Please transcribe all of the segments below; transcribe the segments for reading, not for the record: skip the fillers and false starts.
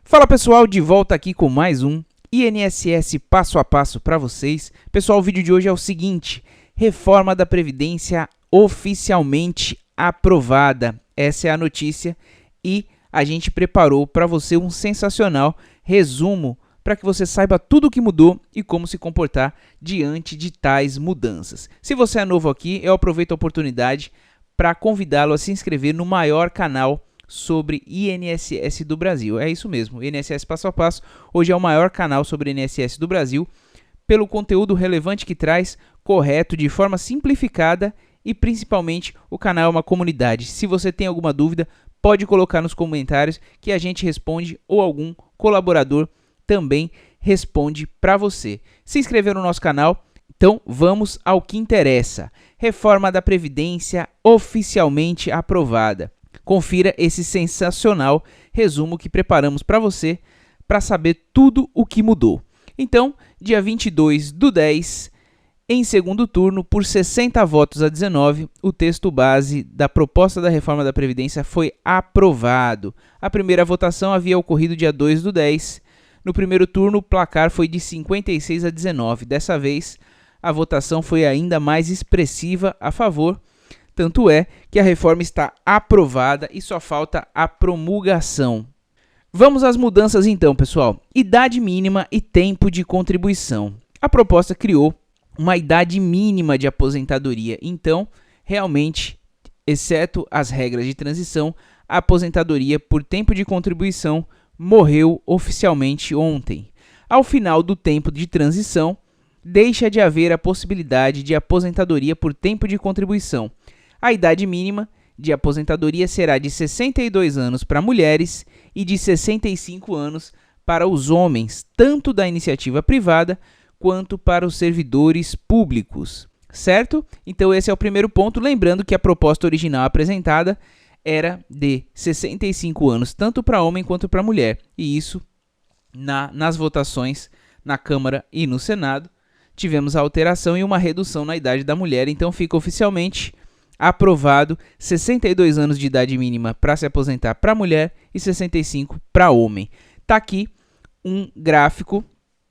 Fala pessoal, de volta aqui com mais um INSS passo a passo para vocês. Pessoal, o vídeo de hoje é o seguinte: reforma da Previdência oficialmente aprovada. Essa é a notícia e a gente preparou para você um sensacional resumo para que você saiba tudo o que mudou e como se comportar diante de tais mudanças. Se você é novo aqui, eu aproveito a oportunidade para convidá-lo a se inscrever no maior canal sobre INSS do Brasil. É isso mesmo, INSS Passo a Passo hoje é o maior canal sobre INSS do Brasil, pelo conteúdo relevante que traz, correto, de forma simplificada e principalmente o canal é uma comunidade. Se você tem alguma dúvida, pode colocar nos comentários que a gente responde ou algum colaborador também responde para você. Se inscreveu no nosso canal? Então vamos ao que interessa. Reforma da Previdência oficialmente aprovada. Confira esse sensacional resumo que preparamos para você para saber tudo o que mudou. Então, dia 22/10, em segundo turno, por 60 votos a 19, o texto base da proposta da reforma da Previdência foi aprovado. A primeira votação havia ocorrido dia 2/10. No primeiro turno, o placar foi de 56 a 19. Dessa vez, a votação foi ainda mais expressiva a favor. Tanto é que a reforma está aprovada e só falta a promulgação. Vamos às mudanças então, pessoal. Idade mínima e tempo de contribuição. A proposta criou uma idade mínima de aposentadoria. Então, realmente, exceto as regras de transição, a aposentadoria por tempo de contribuição morreu oficialmente ontem. Ao final do tempo de transição, deixa de haver a possibilidade de aposentadoria por tempo de contribuição. A idade mínima de aposentadoria será de 62 anos para mulheres e de 65 anos para os homens, tanto da iniciativa privada quanto para os servidores públicos, certo? Então esse é o primeiro ponto, lembrando que a proposta original apresentada era de 65 anos, tanto para homem quanto para mulher, e isso nas votações na Câmara e no Senado, tivemos a alteração e uma redução na idade da mulher, então fica oficialmente aprovado 62 anos de idade mínima para se aposentar para mulher e 65 para homem. Tá aqui um gráfico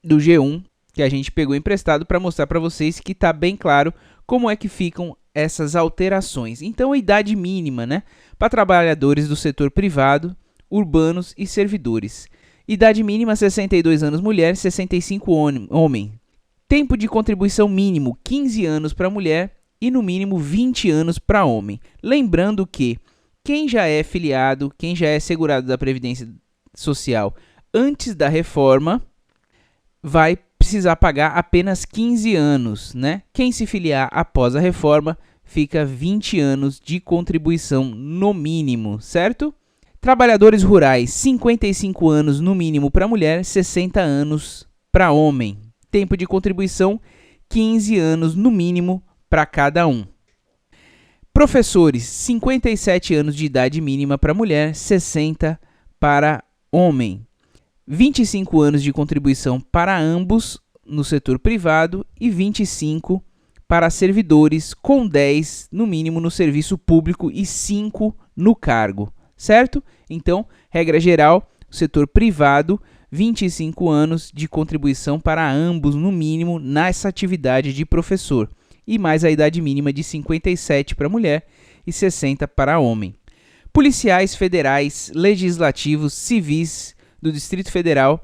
do G1 que a gente pegou emprestado para mostrar para vocês que está bem claro como é que ficam essas alterações. Então, a idade mínima, né, para trabalhadores do setor privado, urbanos e servidores. Idade mínima 62 anos mulher, 65 homem. Tempo de contribuição mínimo 15 anos para mulher e no mínimo 20 anos para homem. Lembrando que quem já é filiado, quem já é segurado da Previdência Social antes da reforma, vai precisar pagar apenas 15 anos, né? Quem se filiar após a reforma, fica 20 anos de contribuição no mínimo, certo? Trabalhadores rurais, 55 anos no mínimo para mulher, 60 anos para homem. Tempo de contribuição, 15 anos no mínimo para cada um. Professores, 57 anos de idade mínima para mulher, 60 para homem. 25 anos de contribuição para ambos no setor privado e 25 para servidores, com 10 no mínimo no serviço público e 5 no cargo, certo? Então, regra geral, setor privado, 25 anos de contribuição para ambos no mínimo nessa atividade de professor. E mais a idade mínima de 57 para mulher e 60 para homem. Policiais federais, legislativos, civis do Distrito Federal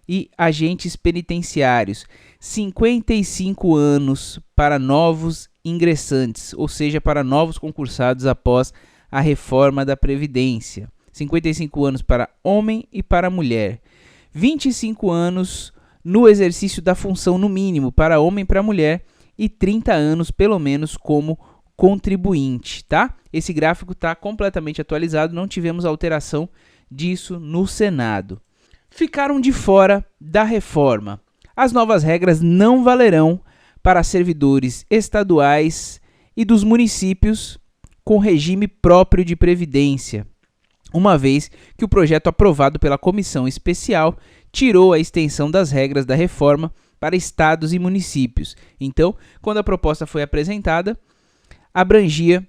e agentes penitenciários, 55 anos para novos ingressantes, ou seja, para novos concursados após a reforma da Previdência. 55 anos para homem e para mulher. 25 anos no exercício da função no mínimo para homem e para mulher e 30 anos pelo menos como contribuinte, tá? Esse gráfico está completamente atualizado, não tivemos alteração disso no Senado. Ficaram de fora da reforma. As novas regras não valerão para servidores estaduais e dos municípios com regime próprio de previdência, uma vez que o projeto aprovado pela Comissão Especial tirou a extensão das regras da reforma para estados e municípios. Então, quando a proposta foi apresentada, abrangia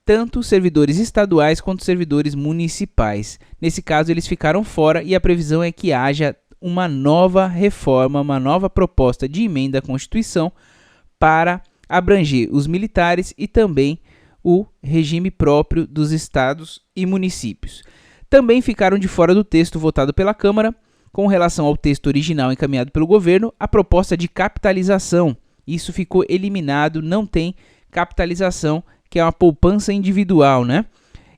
tanto servidores estaduais quanto servidores municipais. Nesse caso, eles ficaram fora e a previsão é que haja uma nova reforma, uma nova proposta de emenda à Constituição para abranger os militares e também o regime próprio dos estados e municípios. Também ficaram de fora do texto votado pela Câmara, com relação ao texto original encaminhado pelo governo, a proposta de capitalização. Isso ficou eliminado, não tem capitalização, que é uma poupança individual, né?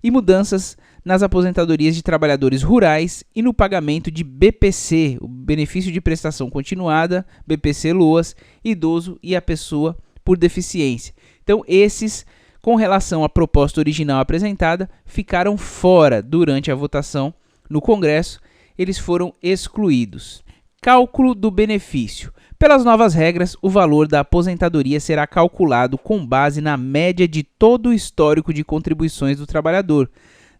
E mudanças nas aposentadorias de trabalhadores rurais e no pagamento de BPC, o benefício de prestação continuada, BPC-LOAS, idoso e a pessoa por deficiência. Então, esses, com relação à proposta original apresentada, ficaram fora durante a votação no Congresso, eles foram excluídos. Cálculo do benefício. Pelas novas regras, o valor da aposentadoria será calculado com base na média de todo o histórico de contribuições do trabalhador,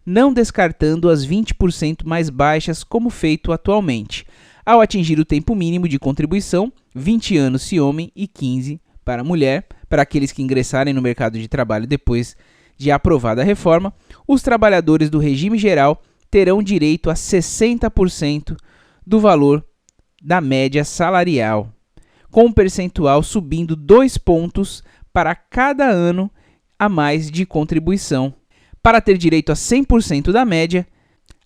não descartando as 20% mais baixas como feito atualmente. Ao atingir o tempo mínimo de contribuição, 20 anos se homem e 15 para mulher, para aqueles que ingressarem no mercado de trabalho depois de aprovada a reforma, os trabalhadores do regime geral terão direito a 60% do valor da média salarial, com o percentual subindo 2 pontos para cada ano a mais de contribuição. Para ter direito a 100% da média,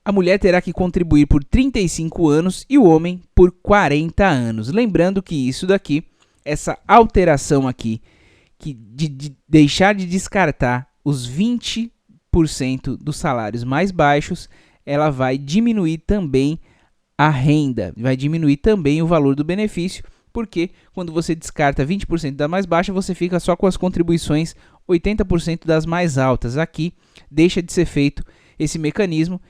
a mulher terá que contribuir por 35 anos e o homem por 40 anos. Lembrando que isso daqui, essa alteração aqui, que de deixar de descartar os 20% dos salários mais baixos, ela vai diminuir também a renda, vai diminuir também o valor do benefício, porque quando você descarta 20% da mais baixa, você fica só com as contribuições 80% das mais altas. Aqui deixa de ser feito esse mecanismo,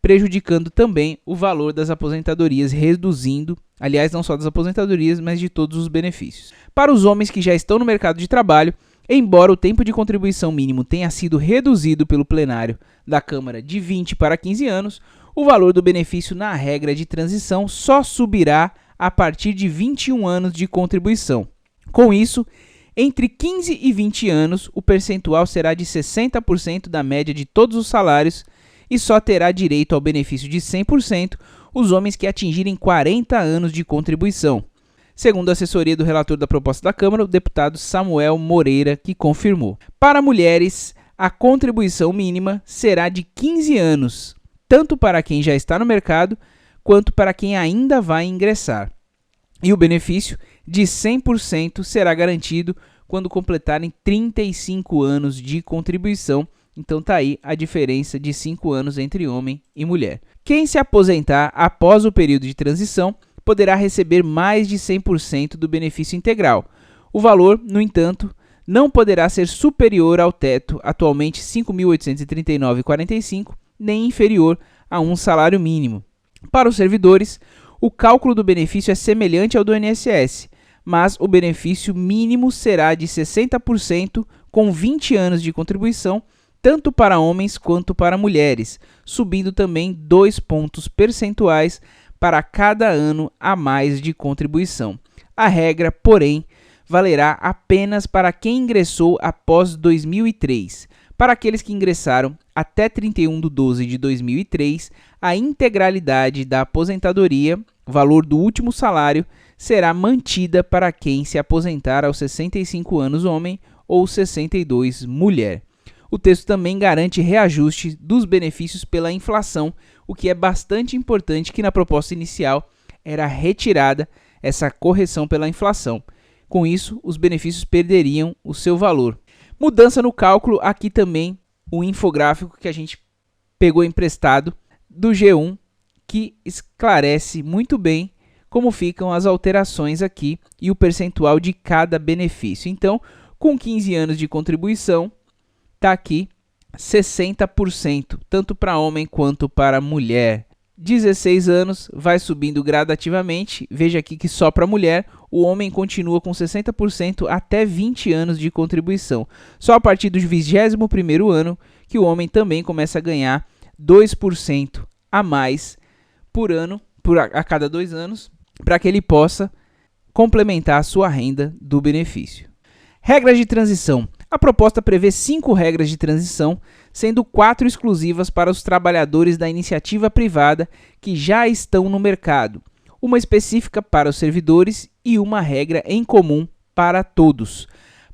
prejudicando também o valor das aposentadorias, reduzindo, aliás, não só das aposentadorias, mas de todos os benefícios. Para os homens que já estão no mercado de trabalho, embora o tempo de contribuição mínimo tenha sido reduzido pelo plenário da Câmara de 20 para 15 anos, o valor do benefício na regra de transição só subirá a partir de 21 anos de contribuição. Com isso, entre 15 e 20 anos, o percentual será de 60% da média de todos os salários e só terá direito ao benefício de 100% os homens que atingirem 40 anos de contribuição, segundo a assessoria do relator da proposta da Câmara, o deputado Samuel Moreira, que confirmou. Para mulheres, a contribuição mínima será de 15 anos, tanto para quem já está no mercado, quanto para quem ainda vai ingressar. E o benefício de 100% será garantido quando completarem 35 anos de contribuição. Então tá aí a diferença de 5 anos entre homem e mulher. Quem se aposentar após o período de transição poderá receber mais de 100% do benefício integral. O valor, no entanto, não poderá ser superior ao teto, atualmente R$ 5.839,45, nem inferior a um salário mínimo. Para os servidores, o cálculo do benefício é semelhante ao do INSS, mas o benefício mínimo será de 60% com 20 anos de contribuição, tanto para homens quanto para mulheres, subindo também 2 pontos percentuais para cada ano a mais de contribuição. A regra, porém, valerá apenas para quem ingressou após 2003. Para aqueles que ingressaram até 31/12 de 2003, a integralidade da aposentadoria, valor do último salário, será mantida para quem se aposentar aos 65 anos homem ou 62 mulher. O texto também garante reajuste dos benefícios pela inflação, o que é bastante importante, que na proposta inicial era retirada essa correção pela inflação. Com isso, os benefícios perderiam o seu valor. Mudança no cálculo, aqui também o infográfico que a gente pegou emprestado do G1, que esclarece muito bem como ficam as alterações aqui e o percentual de cada benefício. Então, com 15 anos de contribuição, está aqui 60%, tanto para homem quanto para mulher. 16 anos, vai subindo gradativamente. Veja aqui que só para mulher, o homem continua com 60% até 20 anos de contribuição. Só a partir do 21º ano que o homem também começa a ganhar 2% a mais por ano, a cada 2 anos, para que ele possa complementar a sua renda do benefício. Regras de transição. A proposta prevê 5 regras de transição, sendo 4 exclusivas para os trabalhadores da iniciativa privada que já estão no mercado, uma específica para os servidores e uma regra em comum para todos.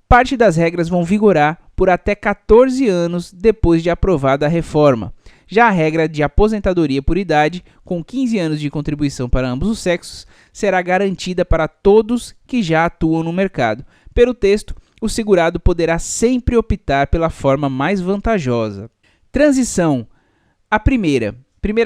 Parte das regras vão vigorar por até 14 anos depois de aprovada a reforma. Já a regra de aposentadoria por idade, com 15 anos de contribuição para ambos os sexos, será garantida para todos que já atuam no mercado. Pelo texto, o segurado poderá sempre optar pela forma mais vantajosa. Transição. A primeira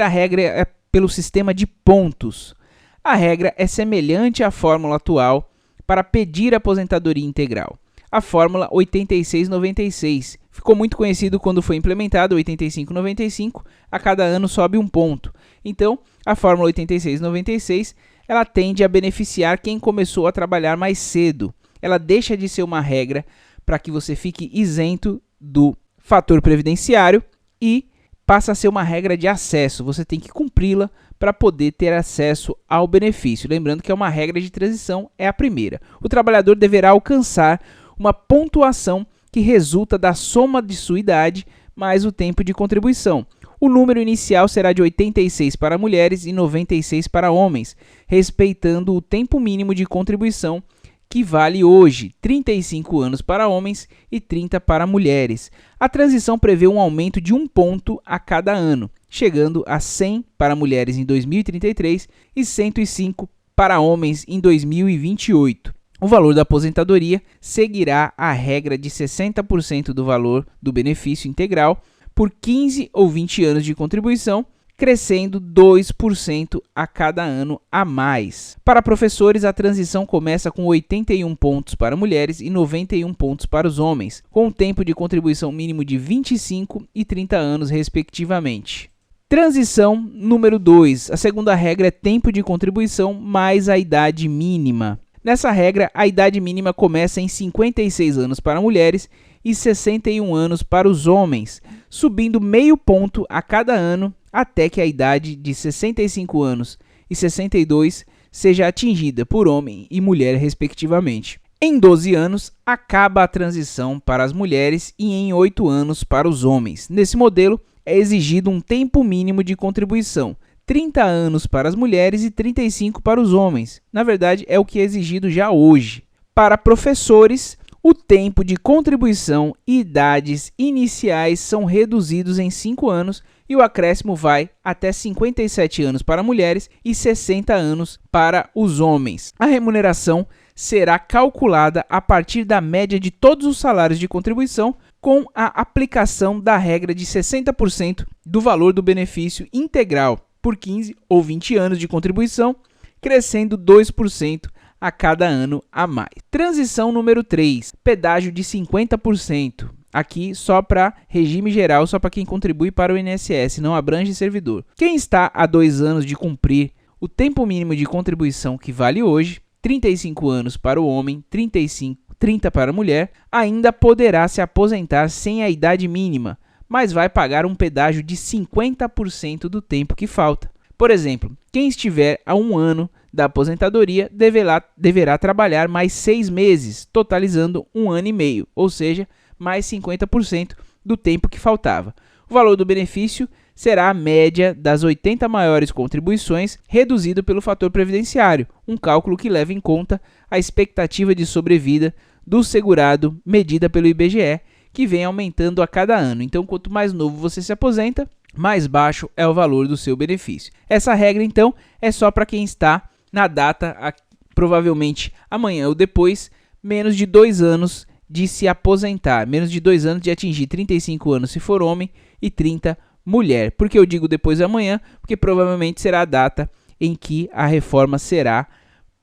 regra é pelo sistema de pontos. A regra é semelhante à fórmula atual para pedir aposentadoria integral. A fórmula 8696 ficou muito conhecido quando foi implementado 8595, a cada ano sobe um ponto. Então, a fórmula 8696, ela tende a beneficiar quem começou a trabalhar mais cedo. Ela deixa de ser uma regra para que você fique isento do fator previdenciário e passa a ser uma regra de acesso. Você tem que cumpri-la para poder ter acesso ao benefício. Lembrando que é uma regra de transição, é a primeira. O trabalhador deverá alcançar uma pontuação que resulta da soma de sua idade mais o tempo de contribuição. O número inicial será de 86 para mulheres e 96 para homens, respeitando o tempo mínimo de contribuição, que vale hoje 35 anos para homens e 30 para mulheres. A transição prevê um aumento de 1 ponto a cada ano, chegando a 100 para mulheres em 2033 e 105 para homens em 2028. O valor da aposentadoria seguirá a regra de 60% do valor do benefício integral por 15 ou 20 anos de contribuição, crescendo 2% a cada ano a mais. Para professores, a transição começa com 81 pontos para mulheres e 91 pontos para os homens, com um tempo de contribuição mínimo de 25 e 30 anos, respectivamente. Transição número 2. A segunda regra é tempo de contribuição mais a idade mínima. Nessa regra, a idade mínima começa em 56 anos para mulheres e 61 anos para os homens, subindo meio ponto a cada ano até que a idade de 65 anos e 62 seja atingida por homem e mulher, respectivamente. Em 12 anos, acaba a transição para as mulheres e em 8 anos para os homens. Nesse modelo, é exigido um tempo mínimo de contribuição, 30 anos para as mulheres e 35 para os homens. Na verdade, é o que é exigido já hoje. Para professores, o tempo de contribuição e idades iniciais são reduzidos em 5 anos e o acréscimo vai até 57 anos para mulheres e 60 anos para os homens. A remuneração será calculada a partir da média de todos os salários de contribuição, com a aplicação da regra de 60% do valor do benefício integral por 15 ou 20 anos de contribuição, crescendo 2% a cada ano a mais. Transição número 3, pedágio de 50%. Aqui só para regime geral, só para quem contribui para o INSS, não abrange servidor. Quem está há 2 anos de cumprir o tempo mínimo de contribuição que vale hoje, 35 anos para o homem, 30 para a mulher, ainda poderá se aposentar sem a idade mínima, mas vai pagar um pedágio de 50% do tempo que falta. Por exemplo, quem estiver a 1 ano da aposentadoria deverá trabalhar mais 6 meses, totalizando 1 ano e meio, ou seja, mais 50% do tempo que faltava. O valor do benefício será a média das 80 maiores contribuições reduzido pelo fator previdenciário, um cálculo que leva em conta a expectativa de sobrevida do segurado medida pelo IBGE, que vem aumentando a cada ano. Então, quanto mais novo você se aposenta, mais baixo é o valor do seu benefício. Essa regra, então, é só para quem está na data, provavelmente amanhã ou depois, menos de 2 anos de se aposentar, menos de 2 anos de atingir 35 anos se for homem e 30 mulher. Por que eu digo depois de amanhã? Porque provavelmente será a data em que a reforma será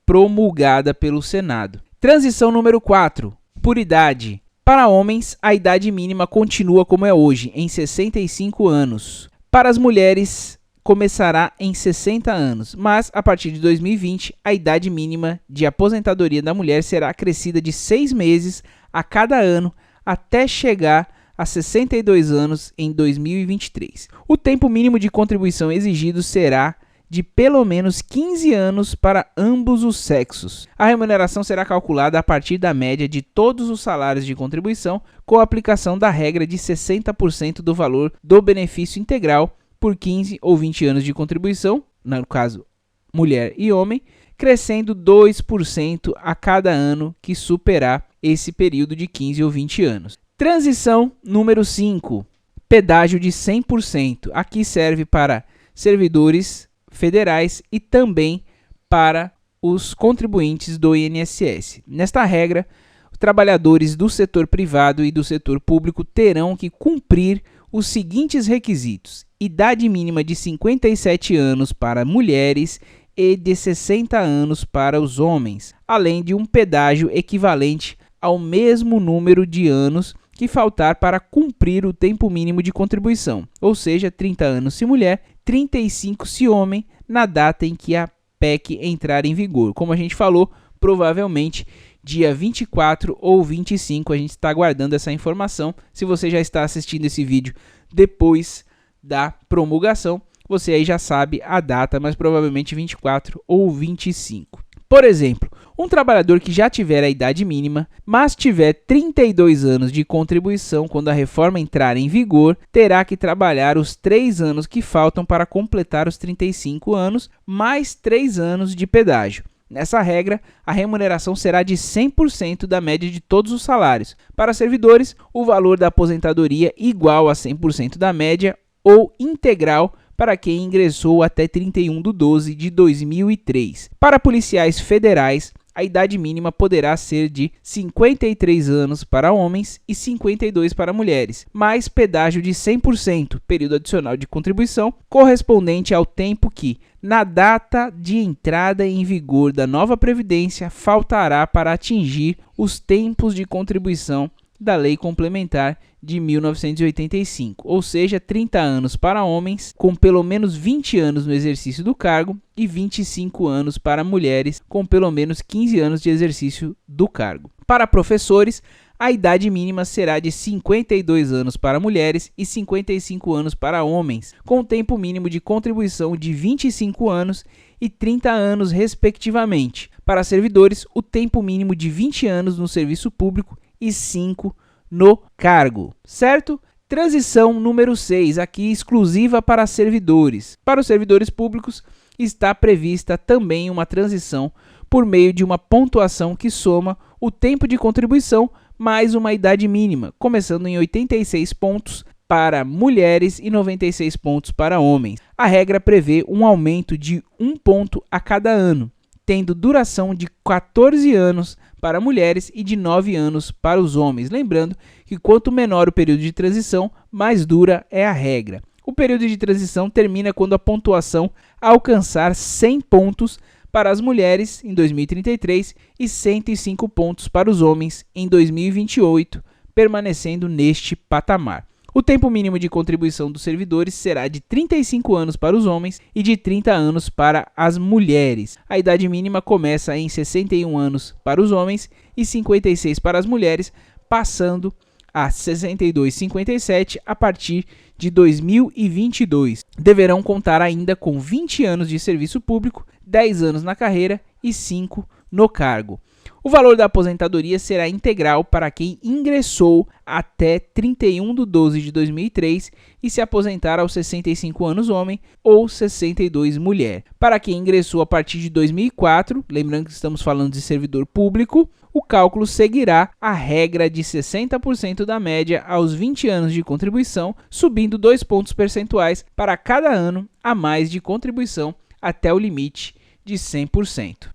promulgada pelo Senado. Transição número 4, por idade. Para homens, a idade mínima continua como é hoje, em 65 anos. Para as mulheres, começará em 60 anos, mas a partir de 2020, a idade mínima de aposentadoria da mulher será acrescida de 6 meses a cada ano até chegar a 62 anos em 2023. O tempo mínimo de contribuição exigido será de pelo menos 15 anos para ambos os sexos. A remuneração será calculada a partir da média de todos os salários de contribuição, com a aplicação da regra de 60% do valor do benefício integral por 15 ou 20 anos de contribuição, no caso, mulher e homem, crescendo 2% a cada ano que superar esse período de 15 ou 20 anos. Transição número 5, pedágio de 100%. Aqui serve para servidores federais e também para os contribuintes do INSS. Nesta regra, os trabalhadores do setor privado e do setor público terão que cumprir os seguintes requisitos: idade mínima de 57 anos para mulheres e de 60 anos para os homens, além de um pedágio equivalente ao mesmo número de anos que faltar para cumprir o tempo mínimo de contribuição, ou seja, 30 anos se mulher, 35 se homem, na data em que a PEC entrar em vigor. Como a gente falou, provavelmente dia 24 ou 25, a gente está aguardando essa informação. Se você já está assistindo esse vídeo depois da promulgação, você aí já sabe a data, mas provavelmente 24 ou 25. Por exemplo, um trabalhador que já tiver a idade mínima, mas tiver 32 anos de contribuição quando a reforma entrar em vigor, terá que trabalhar os 3 anos que faltam para completar os 35 anos, mais 3 anos de pedágio. Nessa regra, a remuneração será de 100% da média de todos os salários. Para servidores, o valor da aposentadoria igual a 100% da média ou integral para quem ingressou até 31/12/2003. Para policiais federais, a idade mínima poderá ser de 53 anos para homens e 52 para mulheres, mais pedágio de 100%, período adicional de contribuição, correspondente ao tempo que, na data de entrada em vigor da nova Previdência, faltará para atingir os tempos de contribuição da Lei Complementar de 1985, ou seja, 30 anos para homens com pelo menos 20 anos no exercício do cargo e 25 anos para mulheres com pelo menos 15 anos de exercício do cargo. Para professores, a idade mínima será de 52 anos para mulheres e 55 anos para homens, com tempo mínimo de contribuição de 25 anos e 30 anos, respectivamente. Para servidores, o tempo mínimo de 20 anos no serviço público e 5 no cargo, certo? Transição número 6, aqui exclusiva para servidores. Para os servidores públicos, está prevista também uma transição por meio de uma pontuação que soma o tempo de contribuição mais uma idade mínima, começando em 86 pontos para mulheres e 96 pontos para homens. A regra prevê um aumento de 1 ponto a cada ano, tendo duração de 14 anos para mulheres e de 9 anos para os homens. Lembrando que quanto menor o período de transição, mais dura é a regra. O período de transição termina quando a pontuação alcançar 100 pontos para as mulheres em 2033 e 105 pontos para os homens em 2028, permanecendo neste patamar. O tempo mínimo de contribuição dos servidores será de 35 anos para os homens e de 30 anos para as mulheres. A idade mínima começa em 61 anos para os homens e 56 para as mulheres, passando a 62,57 a partir de 2022. Deverão contar ainda com 20 anos de serviço público, 10 anos na carreira e 5 no cargo. O valor da aposentadoria será integral para quem ingressou até 31/12/2003 e se aposentar aos 65 anos homem ou 62 mulher. Para quem ingressou a partir de 2004, lembrando que estamos falando de servidor público, o cálculo seguirá a regra de 60% da média aos 20 anos de contribuição, subindo 2 pontos percentuais para cada ano a mais de contribuição até o limite de 100%.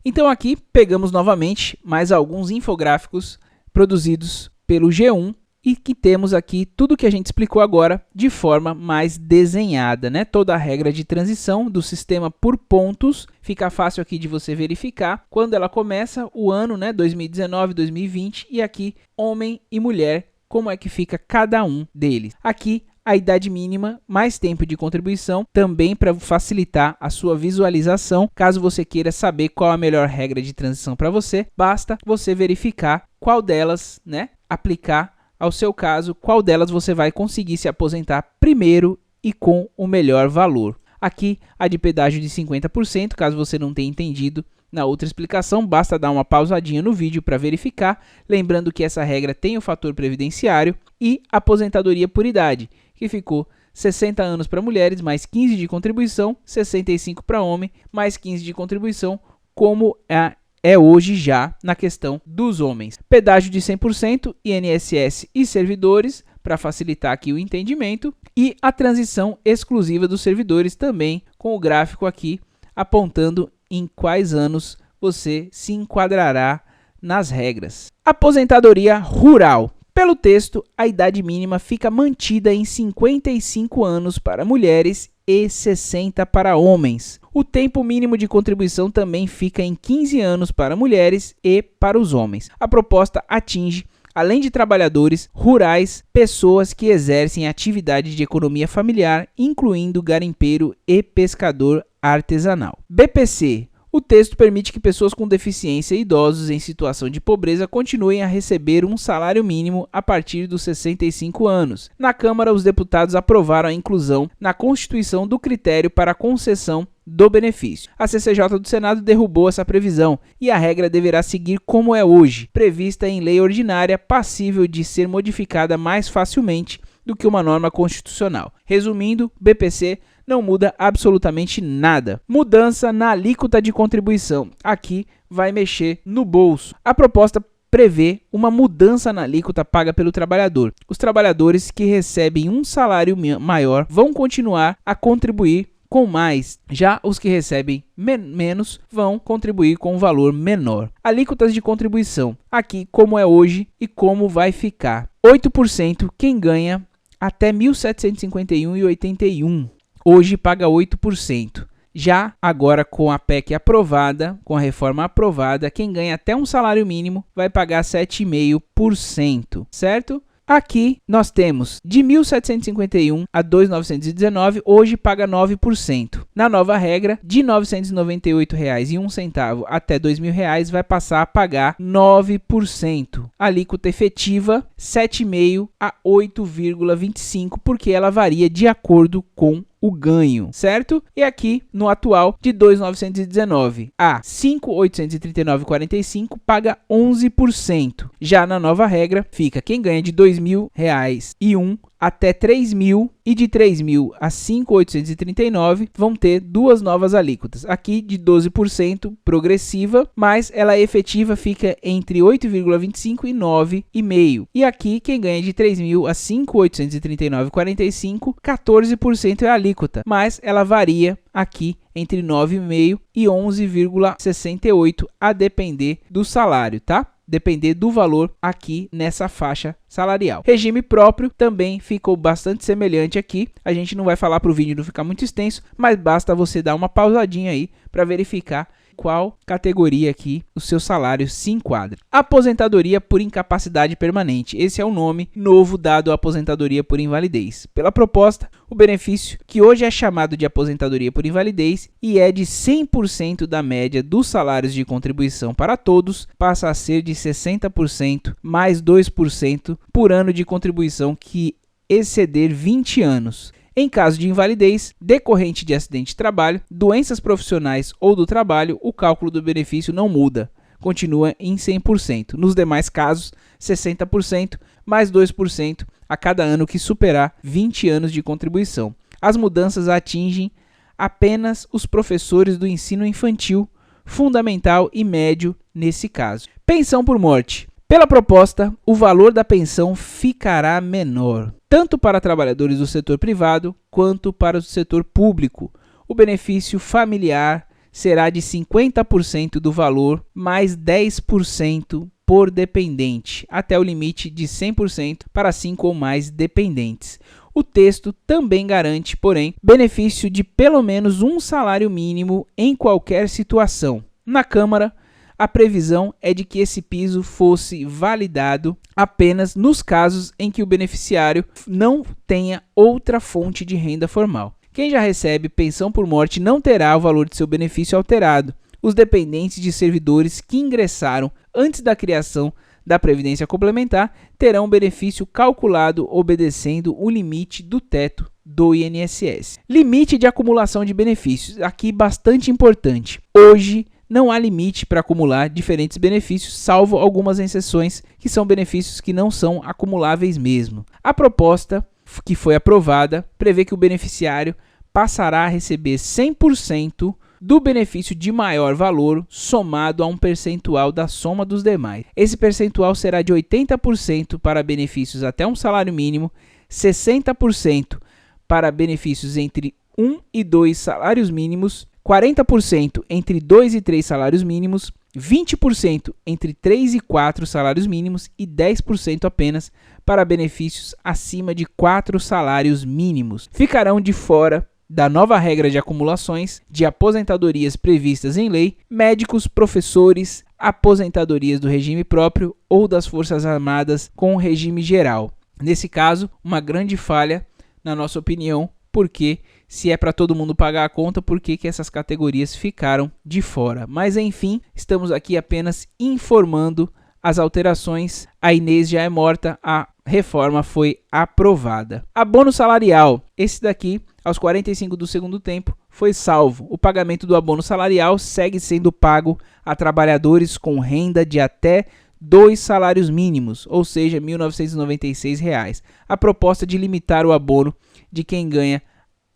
Então aqui pegamos novamente mais alguns infográficos produzidos pelo G1 e que temos aqui tudo que a gente explicou agora de forma mais desenhada, né? Toda a regra de transição do sistema por pontos, fica fácil aqui de você verificar quando ela começa, o ano, né? 2019, 2020 e aqui homem e mulher, como é que fica cada um deles. Aqui a idade mínima, mais tempo de contribuição, também para facilitar a sua visualização. Caso você queira saber qual a melhor regra de transição para você, basta você verificar qual delas, né, aplicar ao seu caso, qual delas você vai conseguir se aposentar primeiro e com o melhor valor. Aqui a de pedágio de 50%, caso você não tenha entendido na outra explicação, basta dar uma pausadinha no vídeo para verificar, lembrando que essa regra tem o fator previdenciário, e aposentadoria por idade, que ficou 60 anos para mulheres, mais 15 de contribuição, 65 para homem, mais 15 de contribuição, como é hoje já na questão dos homens. Pedágio de 100%, INSS e servidores, para facilitar aqui o entendimento, e a transição exclusiva dos servidores também, com o gráfico aqui apontando em quais anos você se enquadrará nas regras. Aposentadoria rural. Pelo texto, a idade mínima fica mantida em 55 anos para mulheres e 60 para homens. O tempo mínimo de contribuição também fica em 15 anos para mulheres e para os homens. A proposta atinge, além de trabalhadores rurais, pessoas que exercem atividade de economia familiar, incluindo garimpeiro e pescador artesanal. BPC. O texto permite que pessoas com deficiência e idosos em situação de pobreza continuem a receber um salário mínimo a partir dos 65 anos. Na Câmara, os deputados aprovaram a inclusão na Constituição do critério para a concessão do benefício. A CCJ do Senado derrubou essa previsão e a regra deverá seguir como é hoje, prevista em lei ordinária, passível de ser modificada mais facilmente do que uma norma constitucional. Resumindo, BPC não muda absolutamente nada. Mudança na alíquota de contribuição. Aqui vai mexer no bolso. A proposta prevê uma mudança na alíquota paga pelo trabalhador. Os trabalhadores que recebem um salário maior vão continuar a contribuir com mais, já os que recebem menos vão contribuir com um valor menor. Alíquotas de contribuição. Aqui como é hoje e como vai ficar. 8% quem ganha até R$ 1.751,81. Hoje paga 8%. Já agora com a PEC aprovada, com a reforma aprovada, quem ganha até um salário mínimo vai pagar 7,5%, certo? Aqui nós temos de 1.751 a 2.919, hoje paga 9%. Na nova regra, de R$ 998,01 até R$ 2.000 vai passar a pagar 9%. Alíquota efetiva 7,5% a 8,25%, porque ela varia de acordo com o ganho, certo? E aqui no atual, de 2.919 a 5.839,45 paga 11%. Já na nova regra, fica quem ganha de R$ 2.000,01 até 3.000 e de 3.000 a 5.839 vão ter duas novas alíquotas. Aqui de 12% progressiva, mas ela efetiva fica entre 8,25 e 9,5. E aqui quem ganha de 3.000 a 5.839,45, 14% é a alíquota, mas ela varia aqui entre 9,5 e 11,68 a depender do salário, tá? Depender do valor aqui nessa faixa salarial. Regime próprio também ficou bastante semelhante aqui. A gente não vai falar para o vídeo não ficar muito extenso, mas basta você dar uma pausadinha aí para verificar qual categoria aqui o seu salário se enquadra. Aposentadoria por incapacidade permanente. Esse é o nome novo dado à aposentadoria por invalidez. Pela proposta, o benefício, que hoje é chamado de aposentadoria por invalidez e é de 100% da média dos salários de contribuição para todos, passa a ser de 60% mais 2% por ano de contribuição que exceder 20 anos. Em caso de invalidez decorrente de acidente de trabalho, doenças profissionais ou do trabalho, o cálculo do benefício não muda, continua em 100%. Nos demais casos, 60% mais 2% a cada ano que superar 20 anos de contribuição. As mudanças atingem apenas os professores do ensino infantil, fundamental e médio nesse caso. Pensão por morte. Pela proposta, o valor da pensão ficará menor, tanto para trabalhadores do setor privado quanto para o setor público. O benefício familiar será de 50% do valor mais 10% por dependente, até o limite de 100% para 5 ou mais dependentes. O texto também garante, porém, benefício de pelo menos um salário mínimo em qualquer situação. Na Câmara, a previsão é de que esse piso fosse validado apenas nos casos em que o beneficiário não tenha outra fonte de renda formal. Quem já recebe pensão por morte não terá o valor de seu benefício alterado. Os dependentes de servidores que ingressaram antes da criação da Previdência Complementar terão benefício calculado obedecendo o limite do teto do INSS. Limite de acumulação de benefícios, aqui bastante importante. Hoje não há limite para acumular diferentes benefícios, salvo algumas exceções, que são benefícios que não são acumuláveis mesmo. A proposta que foi aprovada prevê que o beneficiário passará a receber 100% do benefício de maior valor somado a um percentual da soma dos demais. Esse percentual será de 80% para benefícios até um salário mínimo, 60% para benefícios entre 1 e 2 salários mínimos, 40% entre 2 e 3 salários mínimos, 20% entre 3 e 4 salários mínimos e 10% apenas para benefícios acima de 4 salários mínimos. Ficarão de fora da nova regra de acumulações de aposentadorias previstas em lei, médicos, professores, aposentadorias do regime próprio ou das Forças Armadas com regime geral. Nesse caso, uma grande falha, na nossa opinião, porque se é para todo mundo pagar a conta, por que essas categorias ficaram de fora? Mas enfim, estamos aqui apenas informando as alterações. A Inês já é morta, a reforma foi aprovada. Abono salarial, esse daqui, aos 45 do segundo tempo, foi salvo. O pagamento do abono salarial segue sendo pago a trabalhadores com renda de até 2 salários mínimos, ou seja, R$ 1.996. A proposta de limitar o abono de quem ganha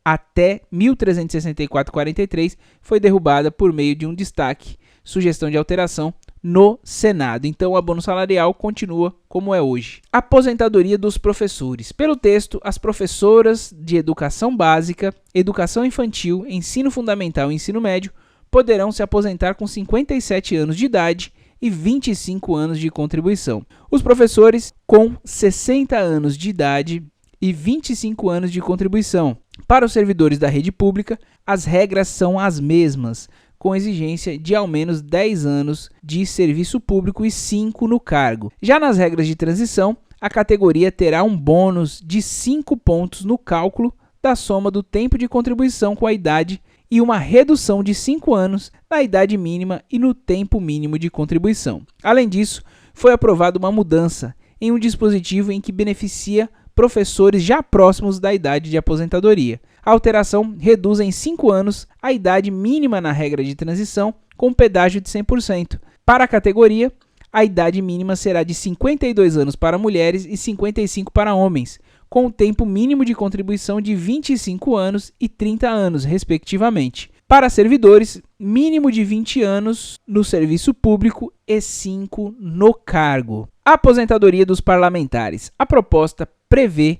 até R$ 1.364,43 foi derrubada por meio de um destaque, sugestão de alteração no Senado. Então, o abono salarial continua como é hoje. Aposentadoria dos professores. Pelo texto, as professoras de educação básica, educação infantil, ensino fundamental e ensino médio poderão se aposentar com 57 anos de idade e 25 anos de contribuição. Os professores com 60 anos de idade e 25 anos de contribuição. Para os servidores da rede pública, as regras são as mesmas, com exigência de ao menos 10 anos de serviço público e 5 no cargo. Já nas regras de transição, a categoria terá um bônus de 5 pontos no cálculo da soma do tempo de contribuição com a idade e uma redução de 5 anos na idade mínima e no tempo mínimo de contribuição. Além disso, foi aprovada uma mudança em um dispositivo em que beneficia professores já próximos da idade de aposentadoria. A alteração reduz em 5 anos a idade mínima na regra de transição, com pedágio de 100%. Para a categoria, a idade mínima será de 52 anos para mulheres e 55 para homens, com o tempo mínimo de contribuição de 25 anos e 30 anos, respectivamente. Para servidores, mínimo de 20 anos no serviço público e 5 no cargo. A aposentadoria dos parlamentares. A proposta prevê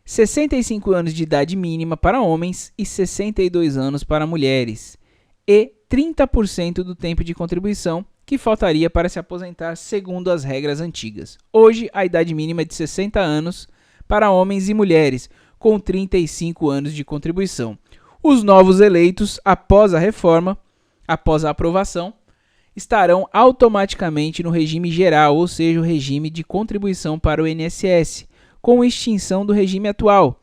65 anos de idade mínima para homens e 62 anos para mulheres, e 30% do tempo de contribuição que faltaria para se aposentar segundo as regras antigas. Hoje, a idade mínima é de 60 anos para homens e mulheres, com 35 anos de contribuição. Os novos eleitos, após a reforma, após a aprovação, estarão automaticamente no regime geral, ou seja, o regime de contribuição para o INSS, com extinção do regime atual.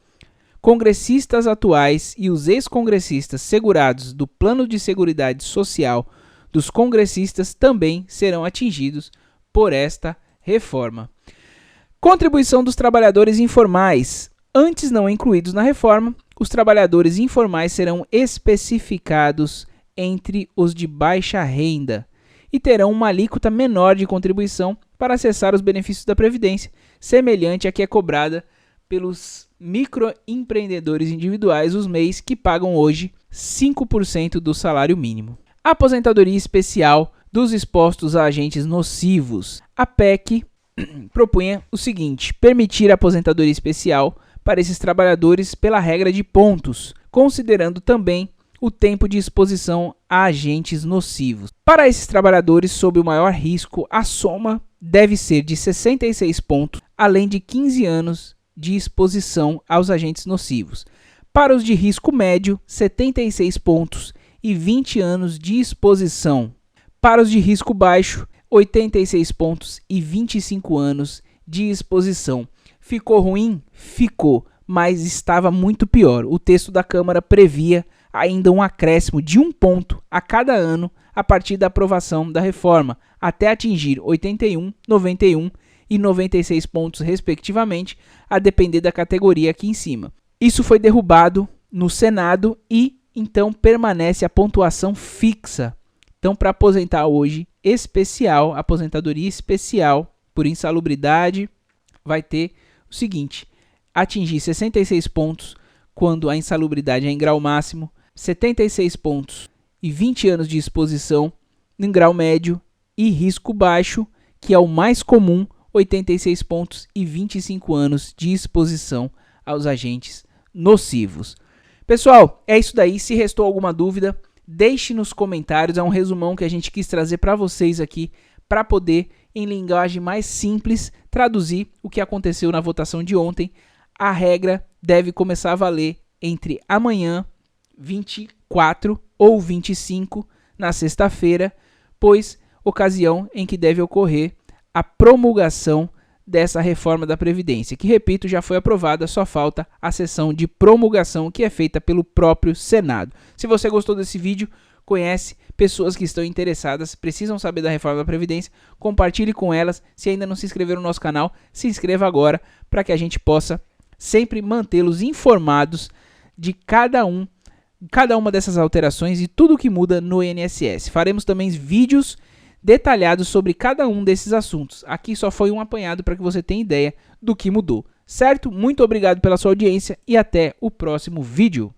Congressistas atuais e os ex-congressistas segurados do Plano de Seguridade Social dos congressistas também serão atingidos por esta reforma. Contribuição dos trabalhadores informais. Antes não incluídos na reforma, os trabalhadores informais serão especificados entre os de baixa renda e terão uma alíquota menor de contribuição para acessar os benefícios da Previdência, semelhante à que é cobrada pelos microempreendedores individuais, os MEIs, que pagam hoje 5% do salário mínimo. Aposentadoria especial dos expostos a agentes nocivos. A PEC propunha o seguinte: permitir a aposentadoria especial para esses trabalhadores pela regra de pontos, considerando também o tempo de exposição a agentes nocivos. Para esses trabalhadores sob o maior risco, a soma deve ser de 66 pontos, além de 15 anos de exposição aos agentes nocivos. Para os de risco médio, 76 pontos e 20 anos de exposição. Para os de risco baixo, 86 pontos e 25 anos de exposição. Ficou ruim? Ficou, mas estava muito pior. O texto da Câmara previa ainda um acréscimo de 1 ponto a cada ano a partir da aprovação da reforma, até atingir 81, 91 e 96 pontos respectivamente, a depender da categoria aqui em cima. Isso foi derrubado no Senado e então permanece a pontuação fixa. Então, para aposentar hoje especial, aposentadoria especial por insalubridade, vai ter o seguinte: atingir 66 pontos quando a insalubridade é em grau máximo, 76 pontos e 20 anos de exposição em grau médio e risco baixo, que é o mais comum, 86 pontos e 25 anos de exposição aos agentes nocivos. Pessoal, é isso daí. Se restou alguma dúvida, deixe nos comentários. É um resumão que a gente quis trazer para vocês aqui, para poder, em linguagem mais simples, traduzir o que aconteceu na votação de ontem. A regra deve começar a valer entre amanhã, 24 ou 25, na sexta-feira, pois ocasião em que deve ocorrer a promulgação dessa reforma da Previdência, que, repito, já foi aprovada, só falta a sessão de promulgação, que é feita pelo próprio Senado. Se você gostou desse vídeo, conhece pessoas que estão interessadas, precisam saber da reforma da Previdência, compartilhe com elas. Se ainda não se inscreveram no nosso canal, se inscreva agora, para que a gente possa sempre mantê-los informados de cada uma dessas alterações e tudo o que muda no INSS. Faremos também vídeos detalhados sobre cada um desses assuntos. Aqui só foi um apanhado para que você tenha ideia do que mudou, certo? Muito obrigado pela sua audiência e até o próximo vídeo.